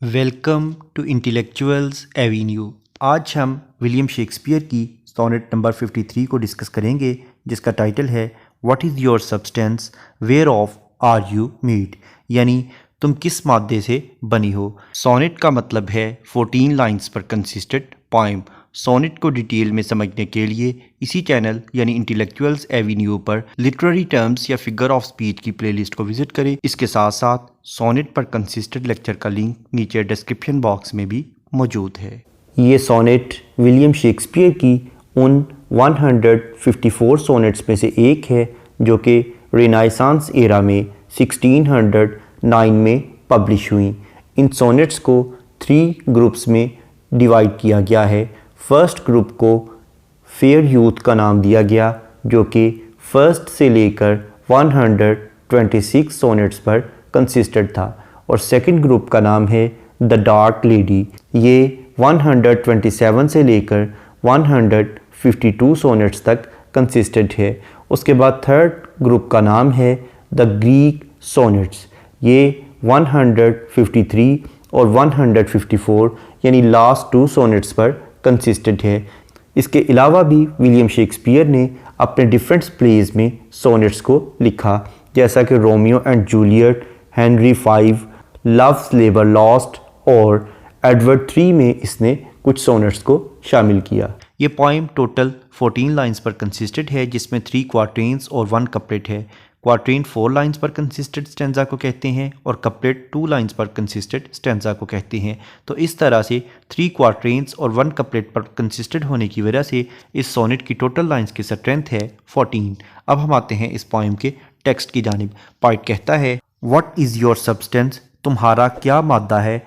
Welcome to intellectuals avenue. आज हम William Shakespeare की सोनेट नंबर 53 को डिस्कस करेंगे, जिसका टाइटल है what is your substance whereof are you made, यानी तुम किस मादे से बनी हो। सोनेट का मतलब है 14 लाइंस पर कंसिस्टेंट पोएम। सोनेट को डिटेल में समझने के लिए इसी चैनल यानी इंटेलेक्चुअल्स एवेन्यू पर लिटरेरी टर्म्स या फिगर ऑफ स्पीच की प्लेलिस्ट को विजिट करें। इसके साथ साथ सोनेट पर कंसिस्टेंट लेक्चर का लिंक नीचे डिस्क्रिप्शन बॉक्स में भी मौजूद है। ये सोनेट विलियम शेक्सपियर की उन 154 सोनेट्स में से एक है जो कि रेनेसांस एरा में 1609 में पब्लिश हुई। इन सोनेट्स को 3 ग्रुप्स में डिवाइड किया गया है। फर्स्ट ग्रुप को फेयर यूथ का नाम दिया गया, जो कि फर्स्ट से लेकर 126 सोनेट्स पर कंसिस्टेंट था, और सेकंड ग्रुप का नाम है द डार्क लेडी। ये 127 से लेकर 152 सोनेट्स तक कंसिस्टेंट है। उसके बाद थर्ड ग्रुप का नाम है द ग्रीक सोनेट्स। ये 153 और 154 यानी लास्ट 2 सोनेट्स पर कंसिस्टेंट है। इसके अलावा भी विलियम शेक्सपियर ने अपने डिफरेंट प्लेज में सोनेट्स को लिखा, जैसा कि Romeo and Juliet, Henry V, loves labour lost और एडवर्ड III में इसने कुछ सोनेट्स को शामिल किया। ये पोएम टोटल 14 लाइंस पर कंसिस्टेंट है, जिसमें 3 क्वार्टेन्स और 1 कपलेट है। क्वार्टेन 4 लाइंस पर कंसिस्टेंट स्टैंजा को कहते हैं और कपलेट 2 लाइंस पर कंसिस्टेंट स्टैंजा को कहते हैं। तो इस तरह से 3 क्वार्टेन्स और 1 कपलेट पर कंसिस्टेंट होने की वजह से इस सोनेट की टोटल लाइंस की स्ट्रेंथ है 14। अब हम आते हैं इस पोएम के टेक्स्ट की जानिब। पोएट कहता है व्हाट इज़ योर सब्सटेंस, तुम्हारा क्या मादा है,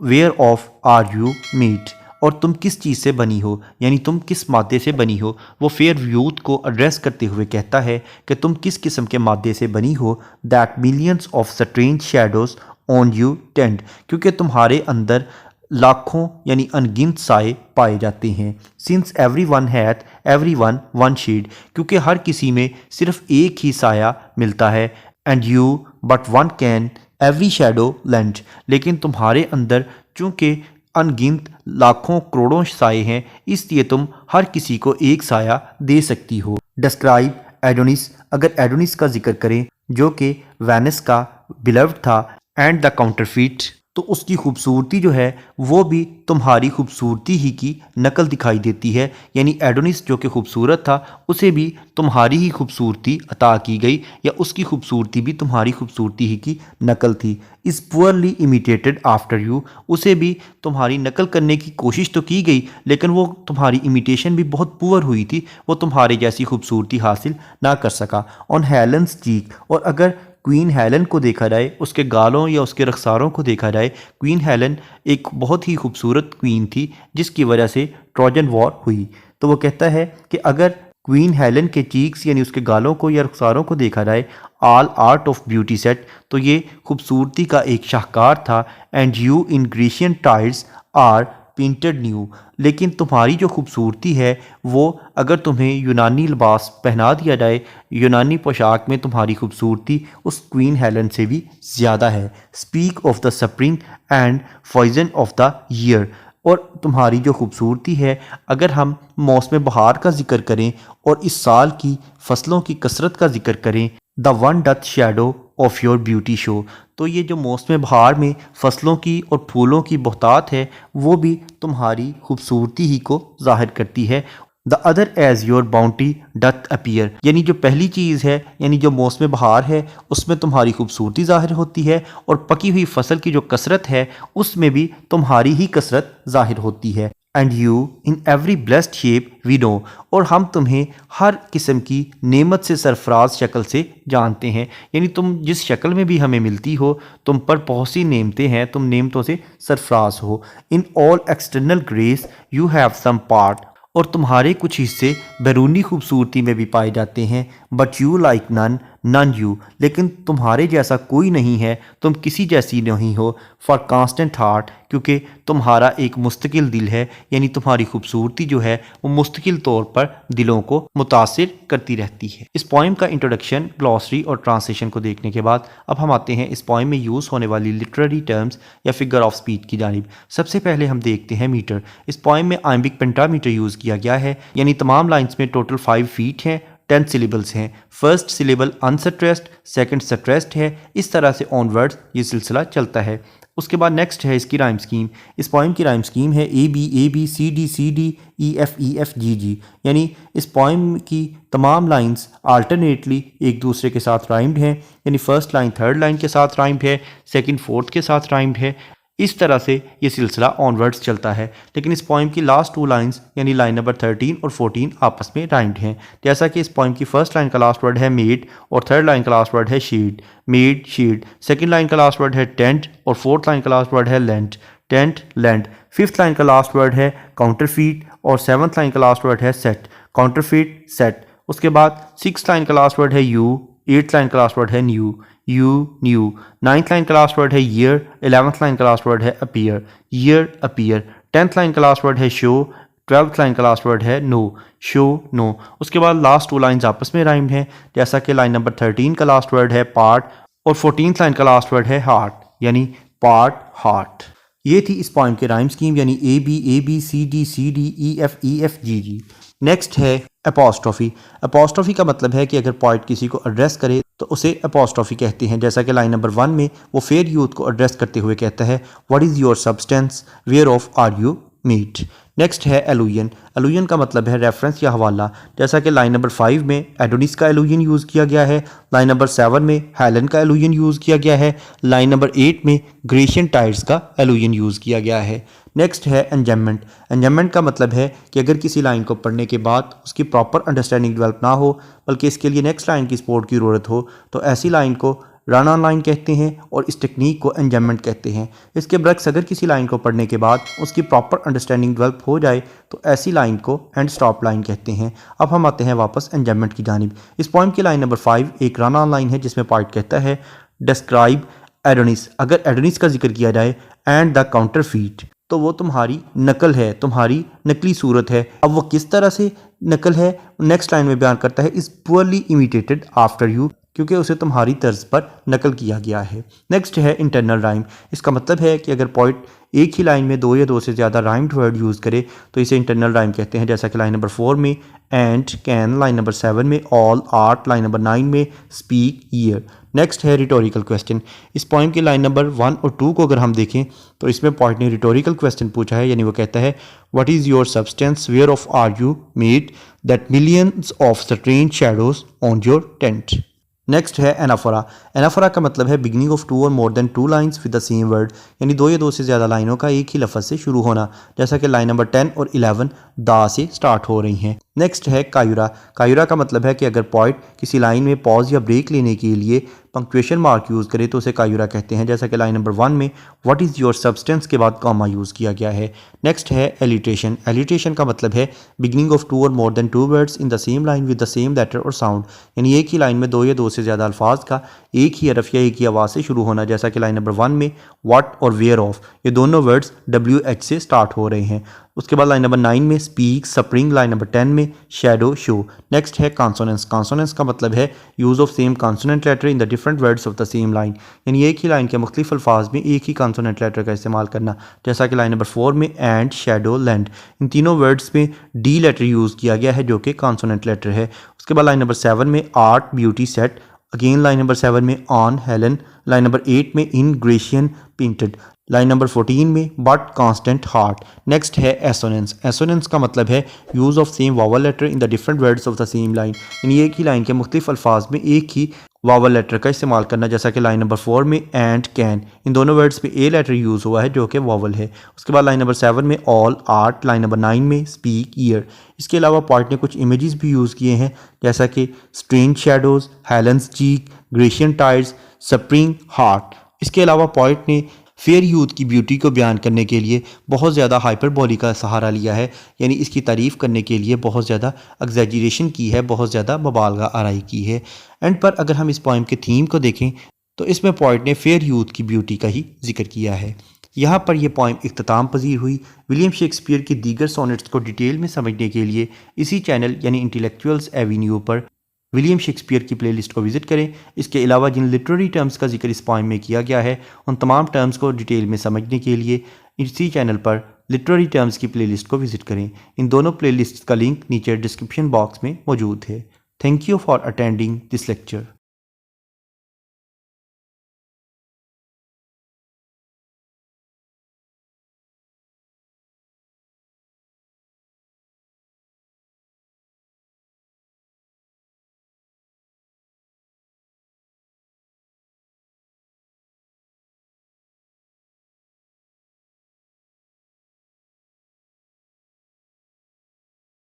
whereof are you made, और तुम किस चीज़ से बनी हो, यानी तुम किस मादे से बनी हो। वो फेयर यूथ को एड्रेस करते हुए कहता है कि तुम किस किस्म के मादे से बनी हो। That millions of strange shadows on you tend, क्योंकि तुम्हारे अंदर लाखों यानी अनगिनत साए पाए जाते हैं। Since every one hath every one shade, क्योंकि हर किसी में सिर्फ एक ही साया मिलता है। And you but one can every shadow lend, लेकिन तुम्हारे अंदर चूँकि अनगिनत लाखों करोड़ों साए हैं, इसलिए तुम हर किसी को एक साया दे सकती हो। डिस्क्राइब एडोनिस, अगर एडोनिस का जिक्र करें जो कि वेनिस का बिलव्ड था, एंड द काउंटरफीट, तो उसकी खूबसूरती जो है वो भी तुम्हारी खूबसूरती ही की नकल दिखाई देती है। यानी एडोनिस जो कि खूबसूरत था, उसे भी तुम्हारी ही खूबसूरती अता की गई, या उसकी खूबसूरती भी तुम्हारी खूबसूरती ही की नकल थी। Is poorly imitated after you, उसे भी तुम्हारी नकल करने की कोशिश तो की गई, लेकिन वो तुम्हारी इमिटेशन भी बहुत पुअर हुई थी, वो तुम्हारे जैसी खूबसूरती हासिल ना कर सका। ऑन हेलेंस चीक, और अगर क्वीन हेलन को देखा जाए, उसके गालों या उसके रखसारों को देखा जाए, क्वीन हेलन एक बहुत ही खूबसूरत क्वीन थी, जिसकी वजह से ट्रोजन वॉर हुई। तो वो कहता है कि अगर क्वीन हेलन के चीक्स यानी उसके गालों को या रखसारों को देखा जाए, all art of beauty set, तो ये खूबसूरती का एक शाहकार था। And you in Grecian tiles are painted new, लेकिन तुम्हारी जो खूबसूरती है वो अगर तुम्हें यूनानी लिबास पहना दिया जाए, यूनानी पोशाक में तुम्हारी खूबसूरती उस क्वीन हेलन से भी ज़्यादा है। Speak of the spring and poison of the year, और तुम्हारी जो खूबसूरती है, अगर हम मौसम बहार का जिक्र करें और इस साल की फसलों की कसरत का जिक्र करें, the one doth shadow of your beauty show, तो ये जो मौसम बहार में फसलों की और फूलों की बहुतात है, वो भी तुम्हारी खूबसूरती ही को जाहिर करती है। The other as your bounty doth appear, यानी जो पहली चीज़ है, यानी जो मौसम बहार है, उसमें तुम्हारी खूबसूरती जाहिर होती है, और पकी हुई फसल की जो कसरत है, उसमें भी तुम्हारी ही कसरत जाहिर होती है। And you in every blessed shape we know, और हम तुम्हें हर किस्म की नेमत से सरफराज शक्ल से जानते हैं, यानी तुम जिस शक्ल में भी हमें मिलती हो, तुम पर बहुत सी नेमतें हैं, तुम नेमतों से सरफराज हो। In all external grace you have some part, और तुम्हारे कुछ हिस्से बैरूनी खूबसूरती में भी पाए जाते हैं। But you like none none you, लेकिन तुम्हारे जैसा कोई नहीं है, तुम किसी जैसी नहीं हो। फॉर कांस्टेंट हार्ट, क्योंकि तुम्हारा एक मुस्तकिल दिल है, यानी तुम्हारी खूबसूरती जो है वो मुस्तकिल तौर पर दिलों को मुतासिर करती रहती है। इस पोइम का इंट्रोडक्शन, ग्लॉसरी और ट्रांसलेशन को देखने के बाद अब हम आते हैं इस पोइम में यूज़ होने वाली लिटरेरी टर्म्स या फिगर ऑफ स्पीच की जानिब। सबसे पहले हम देखते हैं मीटर। इस पोइम में आइम्बिक पेंटामीटर यूज़ किया गया है, यानी तमाम लाइन्स में टोटल 5 फीट हैं, 10 सिलेबल्स हैं। First syllable unstressed, second stressed है। इस तरह से ऑनवर्ड्स ये सिलसिला चलता है। उसके बाद नेक्स्ट है इसकी राइम स्कीम। इस पोइम की राइम स्कीम है A B C D E F G, यानी इस पोइम की तमाम लाइंस अल्टरनेटली एक दूसरे के साथ राइम्ड हैं, यानी फर्स्ट लाइन थर्ड लाइन के साथ राइम्ड है, सेकंड फोर्थ के साथ राइम्ड है। इस तरह से ये सिलसिला ऑनवर्ड्स चलता है। लेकिन इस पोइम की लास्ट 2 लाइंस यानी लाइन नंबर 13 और 14 आपस में राइम्ड हैं। जैसा कि इस पोइम की फर्स्ट लाइन का लास्ट वर्ड है मेड और थर्ड लाइन का लास्ट वर्ड है शीड, मेड शीड। सेकंड लाइन का लास्ट वर्ड है टेंट और फोर्थ लाइन का लास्ट वर्ड है lent, tent lent. Fifth line का लास्ट वर्ड है काउंटरफीट और सेवंथ लाइन का लास्ट वर्ड है सेट, काउंटरफीट सेट। उसके बाद सिक्स लाइन का लास्ट वर्ड है यू, एट्थ लाइन का लास्ट वर्ड है new, you new. Ninth line का लास्ट वर्ड है ईयर, 11th लाइन का लास्ट वर्ड है appear, year appear. 10th line का लास्ट वर्ड है शो, 12th लाइन का लास्ट वर्ड है नो, शो नो। उसके बाद लास्ट 2 लाइन्स आपस में राइम्ड हैं, जैसा कि लाइन नंबर 13 का लास्ट वर्ड है पार्ट और 14th लाइन का लास्ट वर्ड है हार्ट, यानी पार्ट हार्ट। ये थी इस पोइम के राइम स्कीम, यानी A B C D E F G. Next है एपोस्ट्रोफी। एपोस्ट्रोफी का मतलब है कि अगर पोइट किसी को एड्रेस करे तो उसे एपोस्ट्रोफी कहते हैं। जैसा कि लाइन नंबर 1 में वो फेयर यूथ को एड्रेस करते हुए कहता है what is your substance, whereof are you meet. Next है एलुजन। एलुजन का मतलब है रेफरेंस या हवाला। जैसा कि लाइन नंबर 5 में एडोनिस का एलुजन यूज़ किया गया है, लाइन नंबर 7 में हेलन का एलुजन यूज़ किया गया है, लाइन नंबर 8 में ग्रेशियन टाइड्स का एलुजन यूज़ किया गया है। नेक्स्ट है एंजम्बमेंट। एंजम्बमेंट का मतलब है कि अगर किसी लाइन को पढ़ने के बाद उसकी प्रॉपर अंडरस्टैंडिंग डेवलप ना हो, बल्कि इसके लिए नेक्स्ट लाइन की सपोर्ट की ज़रूरत हो, तो ऐसी लाइन को रन ऑन लाइन कहते हैं और इस टेक्निक को एंजम्बमेंट कहते हैं। इसके बरक्स अगर किसी लाइन को पढ़ने के बाद उसकी प्रॉपर अंडरस्टैंडिंग डेवलप हो जाए तो ऐसी लाइन को एंड स्टॉप लाइन कहते हैं। अब हम आते हैं वापस एंजम्बमेंट की जानिब। इस पोइम की लाइन नंबर 5 एक रन ऑन लाइन है जिसमें पोइट कहता है डिस्क्राइब एडोनिस। अगर एडोनिस का जिक्र किया जाए एंड द काउंटरफीट, तो वो तुम्हारी नकल है, तुम्हारी नकली सूरत है। अब वो किस तरह से नकल है नेक्स्ट लाइन में बयान करता है, is poorly imitated after you, क्योंकि उसे तुम्हारी तर्ज पर नकल किया गया है। नेक्स्ट है इंटरनल राइम। इसका मतलब है कि अगर पोइट एक ही लाइन में 2 या 2 से ज़्यादा राइम्ड वर्ड यूज़ करे तो इसे इंटरनल राइम कहते हैं। जैसा कि लाइन नंबर 4 में एंड कैन, लाइन नंबर 7 में ऑल आर्ट, लाइन नंबर 9 में स्पीक ईयर। नेक्स्ट है रिटोरिकल क्वेश्चन। इस पोइम की लाइन नंबर 1 और 2 को अगर हम देखें तो इसमें पोइट ने रिटोरिकल क्वेश्चन पूछा है, यानी वो कहता है what is your substance, whereof are you made that millions of strange shadows on your tend. Next है एनाफोरा। एनाफोरा का मतलब है बिगिनिंग ऑफ 2 और more than 2 lines with the same word, यानी 2 या 2 से ज़्यादा लाइनों का एक ही लफ्ज़ से शुरू होना। जैसा कि लाइन नंबर 10 और 11 दा से स्टार्ट हो रही हैं। नेक्स्ट है कायुरा। कायुरा का मतलब है कि अगर पोइट किसी लाइन में पॉज या ब्रेक लेने के लिए पंक्चुएशन मार्क यूज़ करे तो उसे कायुरा कहते हैं। जैसा कि लाइन नंबर 1 में व्हाट इज़ योर सब्सटेंस के बाद कॉमा यूज़ किया गया है। नेक्स्ट है एलिट्रेशन। एलिट्रेशन का मतलब है बिगिनिंग ऑफ 2 और more than 2 words in the same line with the same letter और साउंड, यानी एक ही लाइन में 2 या 2 से ज़्यादा अल्फाज का एक ही हरफ या एक ही आवाज़ से शुरू होना। जैसा कि लाइन नंबर 1 में व्हाट और वेयर ऑफ, ये दोनों वर्ड्स WH से स्टार्ट हो रहे हैं। उसके बाद लाइन नंबर 9 में स्पीक, स्प्रिंग, लाइन नंबर 10 में शैडो, शो। नेक्स्ट है कॉन्सोनेंस। कॉन्सोनेंस का मतलब है use of same consonant letter in the different words of the same line, यानी एक ही लाइन के मुख्तलिफ अल्फाज में एक ही कॉन्सोनेंट लेटर का इस्तेमाल करना। जैसा कि लाइन नंबर 4 में एंड, शैडो, लैंड, इन तीनों वर्ड्स में डी लेटर यूज़ किया गया है जो कि कॉन्सोनेंट लेटर है। उसके बाद लाइन नंबर 7 में art, beauty, set, again line number 7 में ऑन, हेलन, लाइन नंबर 8 में in, Grecian, painted, line number 14 में बट कांस्टेंट हार्ट। नेक्स्ट है एसोनेंस। एसोनेंस का मतलब है use of same vowel letter in the different words of the same line, यानी एक ही line के मुख्तलिफ अल्फाज में एक ही वावल लेटर का इस्तेमाल करना। जैसा कि लाइन नंबर 4 में एंड, कैन, इन दोनों वर्ड्स में ए लेटर यूज़ हुआ है जो कि वावल है। उसके बाद लाइन नंबर 7 में ऑल आर्ट, लाइन नंबर 9 में स्पीक, ईयर। इसके अलावा पोइट ने कुछ इमेजेस भी यूज़ किए हैं, जैसा कि स्ट्रेंज शैडोज, हेलेंस चीक, ग्रेशियन टाइड्स, स्प्रिंग, हार्ट। इसके अलावा पोइट ने फेयर यूथ की ब्यूटी को बयान करने के लिए बहुत ज़्यादा हाइपरबोली का सहारा लिया है, यानी इसकी तारीफ़ करने के लिए बहुत ज़्यादा एग्जैजरेशन की है, बहुत ज़्यादा मुबालगा आराई की है। एंड पर अगर हम इस पोइम के थीम को देखें तो इसमें पोइट ने फेयर यूथ की ब्यूटी का ही जिक्र किया है। यहाँ पर यह पोइम इख्तिताम पजीर हुई। विलियम शेक्सपियर की दीगर सोनेट्स को डिटेल में समझने के लिए इसी चैनल यानी इंटेलेक्चुअल्स एवेन्यू पर विलियम शेक्सपियर की प्लेलिस्ट को विजिट करें। इसके अलावा जिन लिटरेरी टर्म्स का जिक्र इस पोइम में किया गया है उन तमाम टर्म्स को डिटेल में समझने के लिए इसी चैनल पर लिटरेरी टर्म्स की प्लेलिस्ट को विजिट करें। इन दोनों प्लेलिस्ट का लिंक नीचे डिस्क्रिप्शन बॉक्स में मौजूद है। Thank you for attending this lecture.